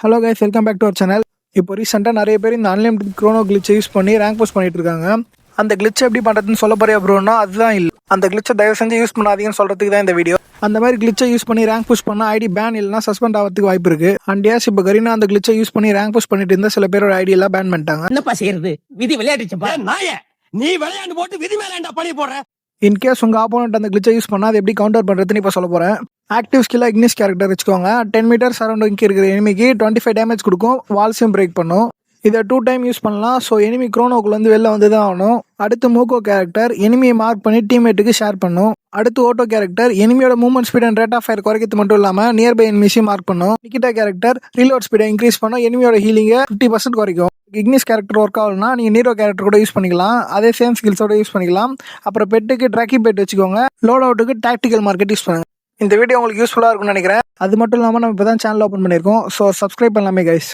Hello guys, welcome back to our channel. இப்போ ரீசெண்டாக நிறைய பேர் இந்த அன்லிமிட்டட் க்ரோனோ கிளிச்சை யூஸ் பண்ணி ரேங்க் போஸ்ட் பண்ணிட்டு இருக்காங்க. அந்த கிளிச்சை எப்படி பண்ணுறதுன்னு சொல்ல போறியா ப்ரோனா? அதுதான் இல்லை. அந்த கிளிச்சை தயவு செஞ்சு யூஸ் பண்ணாதீங்கன்னு சொல்கிறதுக்கு தான் இந்த வீடியோ. அந்த மாதிரி கிளிச்சை யூஸ் பண்ணி ரேங்க் புஷ் பண்ணால் ஐடி பேன் இல்லைனா சஸ்பெண்ட் ஆகிறதுக்கு வாய்ப்பு இருக்கு. அண்ட் ஏஸ் இப்போ கரீனா அந்த கிளிச்சை யூஸ் பண்ணி ரேங்க் புஷ் பண்ணிட்டு இருந்தால் சில பேரோட ஐடி எல்லாம் பேன் பண்ணிட்டாங்க. என்னப்பா செய்யறது? விதி விளையாடுச்சுப்பா. நீ விளையாண்டு போட்டு விதி மேல பழி போடுற. இன்கேஸ் உங்கள் ஆப்போனண்ட் அந்த கிளிச்சை யூஸ் பண்ணால் அது எப்படி கவுண்டர் பண்ணுறதுன்னு இப்போ சொல்ல போகிறேன். ஆக்டிவ் ஸ்கில்லாக இக்னிஸ் கேரக்டர் வச்சுக்கோங்க. 10 மீட்டர் சரௌண்டிங்க்கு இருக்கிற எனிமிக்கு 25 டேமேஜ் கொடுக்கும். வால்ஸையும் பிரேக் பண்ணும். இதை 2 டைம் யூஸ் பண்ணலாம். ஸோ எனிமி க்ரோனோக்குள்ளேருந்து வெளில வந்து தான் ஆகணும். அடுத்து மூக்கோ கேரக்டர் எனிமியை மார்க் பண்ணி டீம்மேட்டுக்கு ஷேர் பண்ணும். அடுத்து ஓட்டோ கேரக்டர் எனிமியோட movement speed and rate of fire குறைக்கிறது மட்டும் இல்லாமல் நியர்பை எனிமிஸையும் மார்க் பண்ணும். நிக்கிட்டா கேரக்டர் ரீலோட் ஸ்பீடை இன்க்ரீஸ் பண்ணும். எனிமியோட ஹீலிங்கை 50% குறைக்கும். இக்னிஸ் கேரக்டர் ஒர்க் ஆகலனா நீங்கள் நீரோ கேரக்டர் கூட யூஸ் பண்ணிக்கலாம். அதே சேம் ஸ்கில்ஸோட யூஸ் பண்ணிக்கலாம். அப்புறம் பெட்டுக்கு ட்ராக்கி பெட் வச்சுக்கோங்க. லோட் அவுட்டுக்கு டாக்டிக்கல் மார்க்கெட் யூஸ் பண்ணுங்க. இந்த வீடியோ உங்களுக்கு யூஸ்ஃபுல்லாக இருக்கும்னு நினைக்கிறேன். அது மட்டும் இல்லாமல் நம்ம இப்போ தான் சேனல் ஓப்பன் பண்ணியிருக்கோம். ஸோ சப்ஸ்கிரைப் பண்ணலாமே கைஸ்.